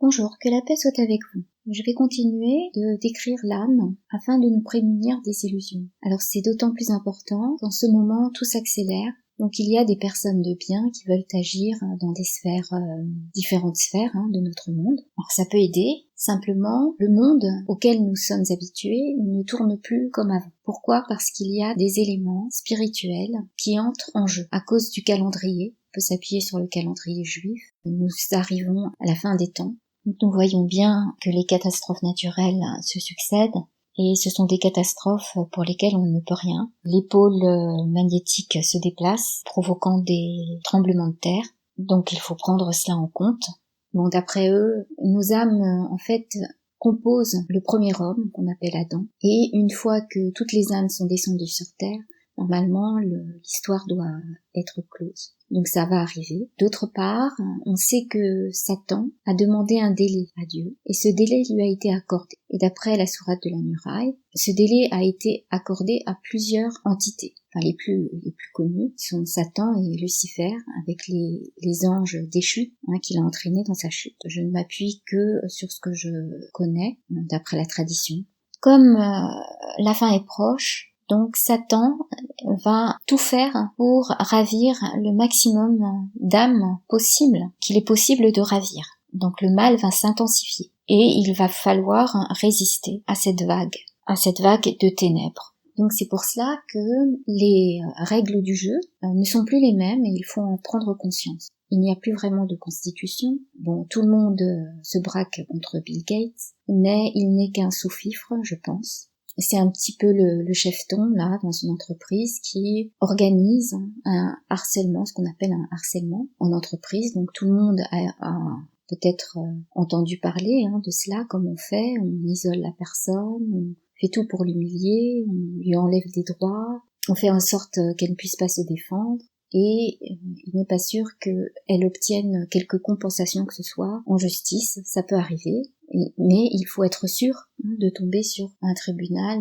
Bonjour, que la paix soit avec vous. Je vais continuer de décrire l'âme afin de nous prémunir des illusions. Alors c'est d'autant plus important qu'en ce moment tout s'accélère. Donc il y a des personnes de bien qui veulent agir dans des sphères, différentes sphères de notre monde. Alors ça peut aider, simplement le monde auquel nous sommes habitués ne tourne plus comme avant. Pourquoi ? Parce qu'il y a des éléments spirituels qui entrent en jeu à cause du calendrier. On peut s'appuyer sur le calendrier juif. Nous arrivons à la fin des temps. Nous voyons bien que les catastrophes naturelles se succèdent et ce sont des catastrophes pour lesquelles on ne peut rien. Les pôles magnétiques se déplacent, provoquant des tremblements de terre, donc il faut prendre cela en compte. Bon, d'après eux, nos âmes, en fait, composent le premier homme, qu'on appelle Adam, et une fois que toutes les âmes sont descendues sur terre, normalement, l'histoire doit être close. Donc ça va arriver. D'autre part, on sait que Satan a demandé un délai à Dieu, et ce délai lui a été accordé. Et d'après la sourate de la muraille, ce délai a été accordé à plusieurs entités. Enfin, les plus connues sont Satan et Lucifer, avec les anges déchus qu'il a entraînés dans sa chute. Je ne m'appuie que sur ce que je connais, d'après la tradition. Comme la fin est proche, donc Satan va tout faire pour ravir le maximum d'âmes possible, qu'il est possible de ravir. Donc le mal va s'intensifier et il va falloir résister à cette vague de ténèbres. Donc c'est pour cela que les règles du jeu ne sont plus les mêmes et il faut en prendre conscience. Il n'y a plus vraiment de constitution. Bon, tout le monde se braque contre Bill Gates, mais il n'est qu'un sous-fifre, je pense. C'est un petit peu le chefton, là, dans une entreprise qui organise un harcèlement, ce qu'on appelle un harcèlement en entreprise. Donc tout le monde a peut-être entendu parler de cela, comme on fait. On isole la personne, on fait tout pour l'humilier, on lui enlève des droits, on fait en sorte qu'elle ne puisse pas se défendre. Et il n'est pas sûr qu'elle obtienne quelque compensation que ce soit en justice, ça peut arriver, mais il faut être sûr de tomber sur un tribunal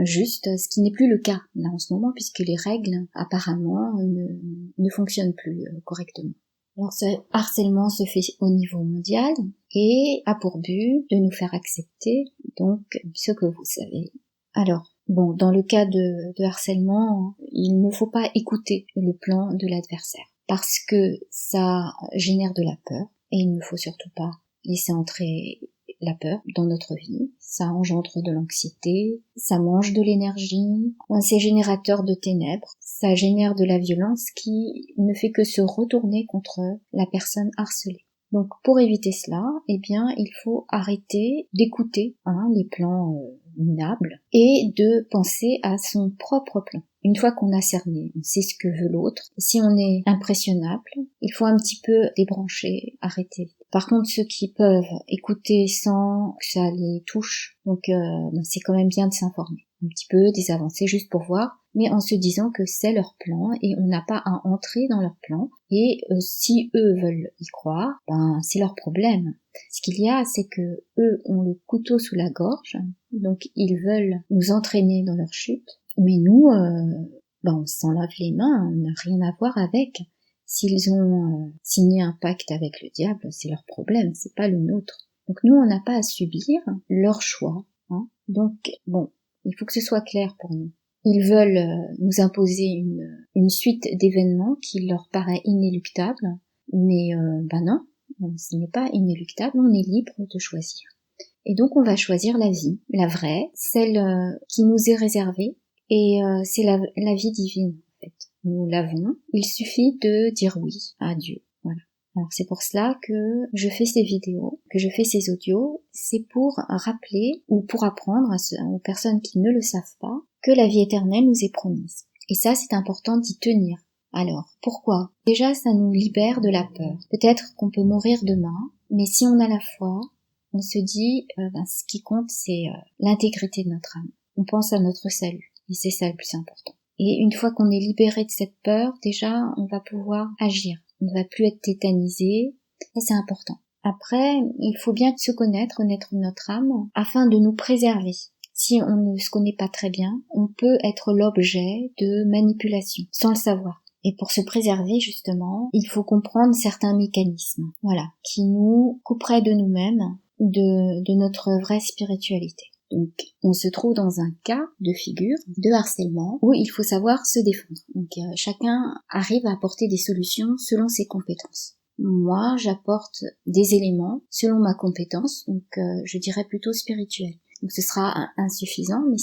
juste, ce qui n'est plus le cas là en ce moment puisque les règles apparemment ne fonctionnent plus correctement. Alors ce harcèlement se fait au niveau mondial et a pour but de nous faire accepter donc ce que vous savez. Alors, bon, dans le cas de harcèlement, il ne faut pas écouter le plan de l'adversaire parce que ça génère de la peur et il ne faut surtout pas laisser entrer la peur dans notre vie. Ça engendre de l'anxiété, ça mange de l'énergie, c'est générateur de ténèbres, ça génère de la violence qui ne fait que se retourner contre la personne harcelée. Donc pour éviter cela, il faut arrêter d'écouter les plans minables et de penser à son propre plan. Une fois qu'on a cerné, on sait ce que veut l'autre. Si on est impressionnable, il faut un petit peu débrancher, arrêter. Par contre, ceux qui peuvent écouter sans que ça les touche, donc c'est quand même bien de s'informer. Un petit peu des avancées juste pour voir, mais en se disant que c'est leur plan et on n'a pas à entrer dans leur plan. Et si eux veulent y croire, c'est leur problème. Ce qu'il y a, c'est que eux ont le couteau sous la gorge, donc ils veulent nous entraîner dans leur chute. Mais nous, on s'en lave les mains, on n'a rien à voir avec. S'ils ont signé un pacte avec le diable, c'est leur problème, c'est pas le nôtre. Donc nous, on n'a pas à subir leur choix. Donc, il faut que ce soit clair pour nous. Ils veulent nous imposer une suite d'événements qui leur paraît inéluctable, mais non, ce n'est pas inéluctable, on est libre de choisir. Et donc on va choisir la vie, la vraie, celle qui nous est réservée, et c'est la vie divine en fait. Nous l'avons, il suffit de dire oui à Dieu. Voilà. Alors c'est pour cela que je fais ces vidéos, que je fais ces audios, c'est pour rappeler ou pour apprendre aux personnes qui ne le savent pas que la vie éternelle nous est promise. Et ça, c'est important d'y tenir. Alors, pourquoi ? Déjà, ça nous libère de la peur. Peut-être qu'on peut mourir demain, mais si on a la foi, on se dit, ce qui compte, c'est l'intégrité de notre âme. On pense à notre salut, et c'est ça le plus important. Et une fois qu'on est libéré de cette peur, déjà, on va pouvoir agir. On ne va plus être tétanisé. Ça, c'est important. Après, il faut bien se connaître notre âme, afin de nous préserver. Si on ne se connaît pas très bien, on peut être l'objet de manipulation, sans le savoir. Et pour se préserver, justement, il faut comprendre certains mécanismes, voilà, qui nous couperaient de nous-mêmes, de notre vraie spiritualité. Donc, on se trouve dans un cas de figure de harcèlement où il faut savoir se défendre. Donc, chacun arrive à apporter des solutions selon ses compétences. Moi, j'apporte des éléments selon ma compétence, donc je dirais plutôt spirituelle. Donc ce sera insuffisant, mais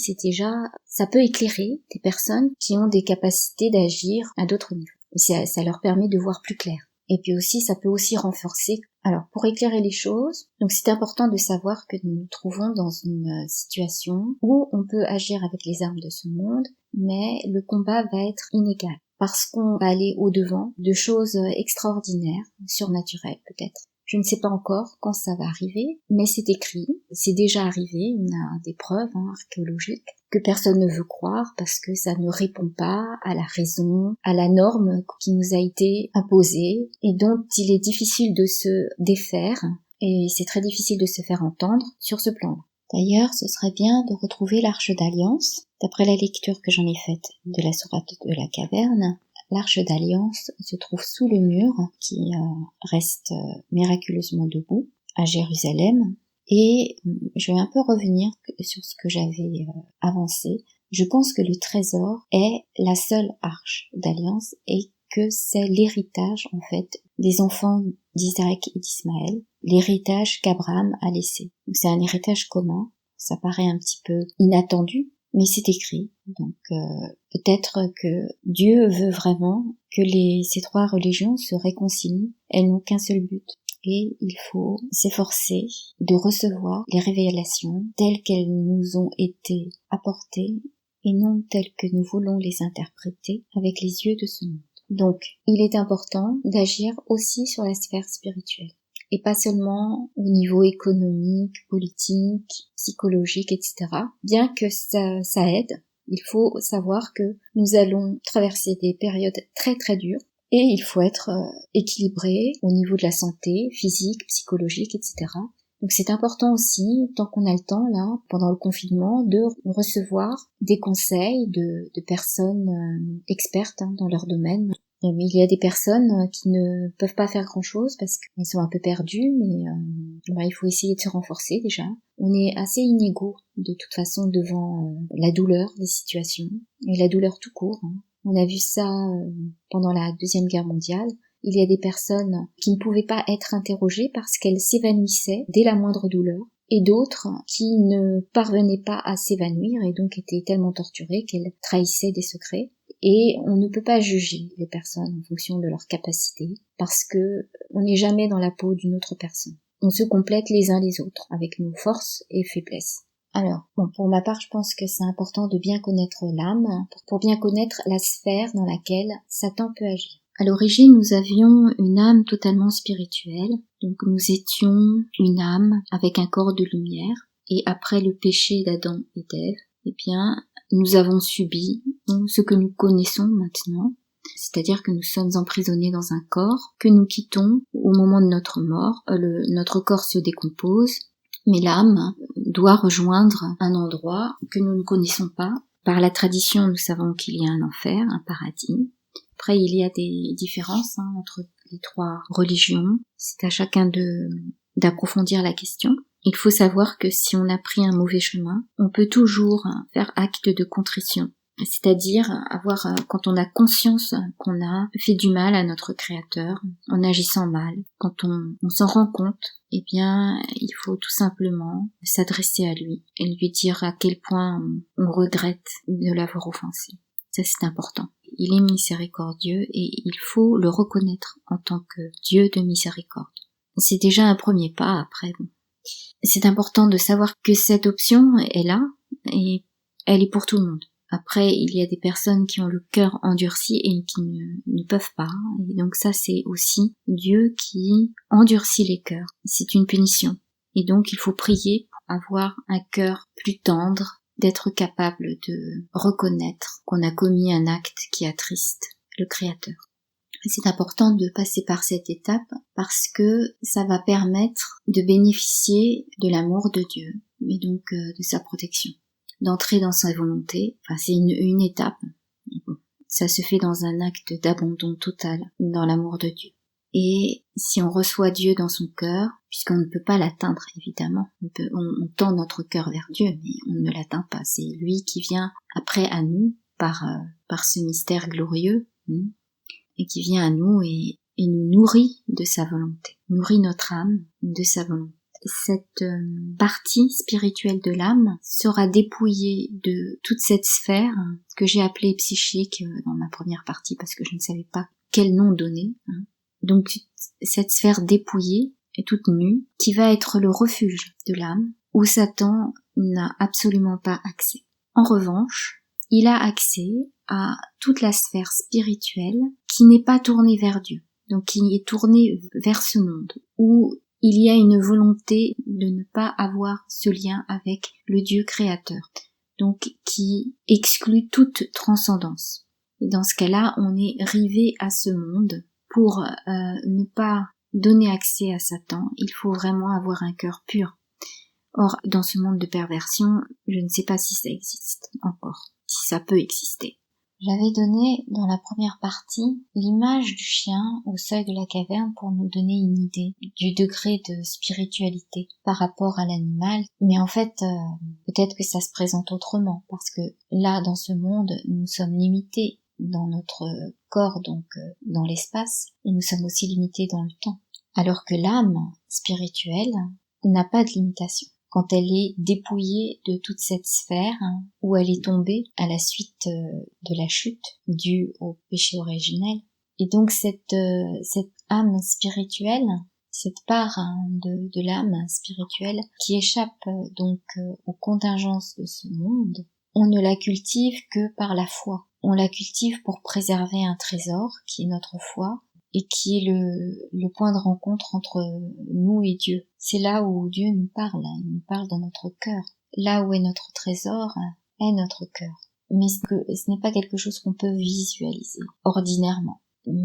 ça peut éclairer des personnes qui ont des capacités d'agir à d'autres niveaux. Et ça leur permet de voir plus clair. Et puis aussi, ça peut aussi renforcer. Alors, pour éclairer les choses, donc c'est important de savoir que nous nous trouvons dans une situation où on peut agir avec les armes de ce monde, mais le combat va être inégal. Parce qu'on va aller au-devant de choses extraordinaires, surnaturelles peut-être. Je ne sais pas encore quand ça va arriver, mais c'est écrit, c'est déjà arrivé, on a des preuves archéologiques que personne ne veut croire parce que ça ne répond pas à la raison, à la norme qui nous a été imposée et dont il est difficile de se défaire et c'est très difficile de se faire entendre sur ce plan. D'ailleurs, ce serait bien de retrouver l'Arche d'Alliance. D'après la lecture que j'en ai faite de la sourate de la caverne, l'Arche d'Alliance se trouve sous le mur qui reste miraculeusement debout à Jérusalem. Et je vais un peu revenir sur ce que j'avais avancé. Je pense que le trésor est la seule Arche d'Alliance et que c'est l'héritage en fait des enfants d'Isaac et d'Ismaël, l'héritage qu'Abraham a laissé. Donc c'est un héritage commun, ça paraît un petit peu inattendu, mais c'est écrit. Donc peut-être que Dieu veut vraiment que ces trois religions se réconcilient, elles n'ont qu'un seul but. Et il faut s'efforcer de recevoir les révélations telles qu'elles nous ont été apportées et non telles que nous voulons les interpréter avec les yeux de ce monde. Donc, il est important d'agir aussi sur la sphère spirituelle et pas seulement au niveau économique, politique, psychologique, etc. Bien que ça aide, il faut savoir que nous allons traverser des périodes très très dures et il faut être équilibré au niveau de la santé physique, psychologique, etc. Donc c'est important aussi, tant qu'on a le temps là, pendant le confinement, de recevoir des conseils de personnes expertes dans leur domaine. Mais il y a des personnes qui ne peuvent pas faire grand-chose parce qu'elles sont un peu perdues, mais il faut essayer de se renforcer déjà. On est assez inégaux de toute façon devant la douleur des situations et la douleur tout court. On a vu ça pendant la Deuxième Guerre mondiale. Il y a des personnes qui ne pouvaient pas être interrogées parce qu'elles s'évanouissaient dès la moindre douleur, et d'autres qui ne parvenaient pas à s'évanouir et donc étaient tellement torturées qu'elles trahissaient des secrets. Et on ne peut pas juger les personnes en fonction de leur capacité parce que on n'est jamais dans la peau d'une autre personne. On se complète les uns les autres avec nos forces et faiblesses. Alors, pour ma part, je pense que c'est important de bien connaître l'âme pour bien connaître la sphère dans laquelle Satan peut agir. À l'origine, nous avions une âme totalement spirituelle, donc nous étions une âme avec un corps de lumière, et après le péché d'Adam et d'Ève, eh bien, nous avons subi ce que nous connaissons maintenant, c'est-à-dire que nous sommes emprisonnés dans un corps que nous quittons au moment de notre mort, notre corps se décompose, mais l'âme doit rejoindre un endroit que nous ne connaissons pas. Par la tradition, nous savons qu'il y a un enfer, un paradis. Après, il y a des différences entre les trois religions. C'est à chacun d'approfondir la question. Il faut savoir que si on a pris un mauvais chemin, on peut toujours faire acte de contrition. C'est-à-dire quand on a conscience qu'on a fait du mal à notre créateur en agissant mal, quand on s'en rend compte, eh bien il faut tout simplement s'adresser à lui et lui dire à quel point on regrette de l'avoir offensé. Ça c'est important. Il est miséricordieux et il faut le reconnaître en tant que Dieu de miséricorde. C'est déjà un premier pas après. C'est important de savoir que cette option est là et elle est pour tout le monde. Après, il y a des personnes qui ont le cœur endurci et qui ne peuvent pas. Et donc ça, c'est aussi Dieu qui endurcit les cœurs. C'est une punition. Et donc, il faut prier pour avoir un cœur plus tendre, d'être capable de reconnaître qu'on a commis un acte qui attriste le Créateur. Et c'est important de passer par cette étape parce que ça va permettre de bénéficier de l'amour de Dieu, mais donc de sa protection. D'entrer dans sa volonté, c'est une étape. ça se fait dans un acte d'abandon total, dans l'amour de Dieu. Et si on reçoit Dieu dans son cœur, puisqu'on ne peut pas l'atteindre évidemment, on tend notre cœur vers Dieu, mais on ne l'atteint pas. C'est lui qui vient après à nous par ce mystère glorieux, et qui vient à nous et nous nourrit de sa volonté, nourrit notre âme de sa volonté. Cette partie spirituelle de l'âme sera dépouillée de toute cette sphère que j'ai appelée psychique dans ma première partie parce que je ne savais pas quel nom donner. Donc cette sphère dépouillée et toute nue qui va être le refuge de l'âme où Satan n'a absolument pas accès. En revanche, il a accès à toute la sphère spirituelle qui n'est pas tournée vers Dieu, donc qui est tournée vers ce monde où il y a une volonté de ne pas avoir ce lien avec le Dieu créateur, donc qui exclut toute transcendance. Et dans ce cas-là, on est rivé à ce monde. Pour ne pas donner accès à Satan, il faut vraiment avoir un cœur pur. Or, dans ce monde de perversion, je ne sais pas si ça existe encore, si ça peut exister. J'avais donné dans la première partie l'image du chien au seuil de la caverne pour nous donner une idée du degré de spiritualité par rapport à l'animal. Mais en fait, peut-être que ça se présente autrement, parce que là, dans ce monde, nous sommes limités dans notre corps, donc dans l'espace, et nous sommes aussi limités dans le temps. Alors que l'âme spirituelle n'a pas de limitation. Quand elle est dépouillée de toute cette sphère où elle est tombée à la suite de la chute due au péché originel. Et donc cette âme spirituelle, cette part de l'âme spirituelle qui échappe donc aux contingences de ce monde, on ne la cultive que par la foi. On la cultive pour préserver un trésor qui est notre foi et qui est le point de rencontre entre nous et Dieu. C'est là où Dieu nous parle, il nous parle dans notre cœur. Là où est notre trésor est notre cœur. Mais ce n'est pas quelque chose qu'on peut visualiser ordinairement.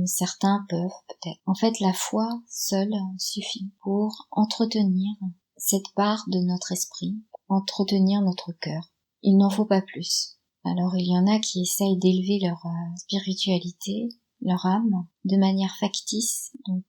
Certains peuvent peut-être. En fait, la foi seule suffit pour entretenir cette part de notre esprit, entretenir notre cœur. Il n'en faut pas plus. Alors il y en a qui essayent d'élever leur spiritualité, leur âme, de manière factice, donc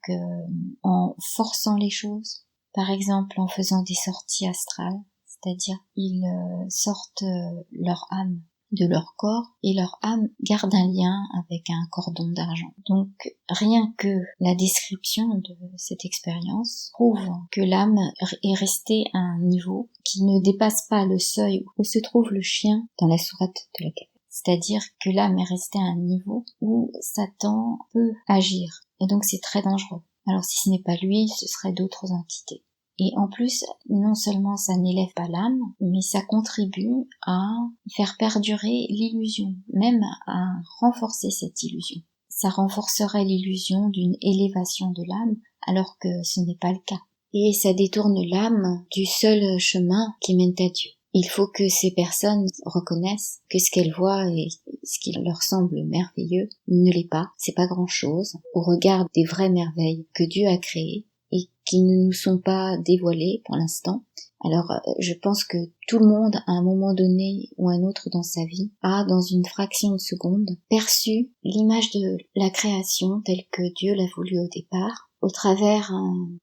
en forçant les choses, par exemple en faisant des sorties astrales, c'est-à-dire ils sortent leur âme de leur corps et leur âme garde un lien avec un cordon d'argent. Donc rien que la description de cette expérience prouve que l'âme est restée à un niveau qui ne dépasse pas le seuil où se trouve le chien dans la sourate de la caverne. C'est-à-dire que l'âme est restée à un niveau où Satan peut agir. Et donc c'est très dangereux. Alors si ce n'est pas lui, ce seraient d'autres entités. Et en plus, non seulement ça n'élève pas l'âme, mais ça contribue à faire perdurer l'illusion, même à renforcer cette illusion. Ça renforcerait l'illusion d'une élévation de l'âme, alors que ce n'est pas le cas. Et ça détourne l'âme du seul chemin qui mène à Dieu. Il faut que ces personnes reconnaissent que ce qu'elles voient et ce qui leur semble merveilleux ne l'est pas, c'est pas grand-chose au regard des vraies merveilles que Dieu a créées et qui ne nous sont pas dévoilées pour l'instant. Alors je pense que tout le monde, à un moment donné ou un autre dans sa vie, a, dans une fraction de seconde, perçu l'image de la création telle que Dieu l'a voulu au départ, au travers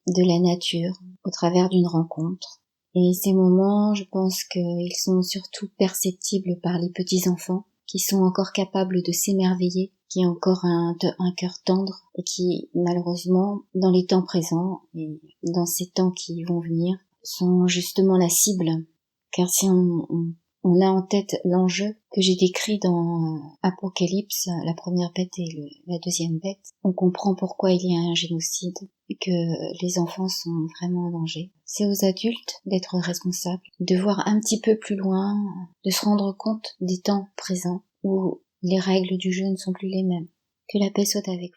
de la nature, au travers d'une rencontre. Et ces moments, je pense qu'ils sont surtout perceptibles par les petits-enfants, qui sont encore capables de s'émerveiller, qui ont encore un cœur tendre, et qui, malheureusement, dans les temps présents, et dans ces temps qui vont venir, sont justement la cible. Car si on a en tête l'enjeu que j'ai décrit dans Apocalypse, la première bête et la deuxième bête, on comprend pourquoi il y a un génocide et que les enfants sont vraiment en danger. C'est aux adultes d'être responsables, de voir un petit peu plus loin, de se rendre compte des temps présents où les règles du jeu ne sont plus les mêmes. Que la paix soit avec vous.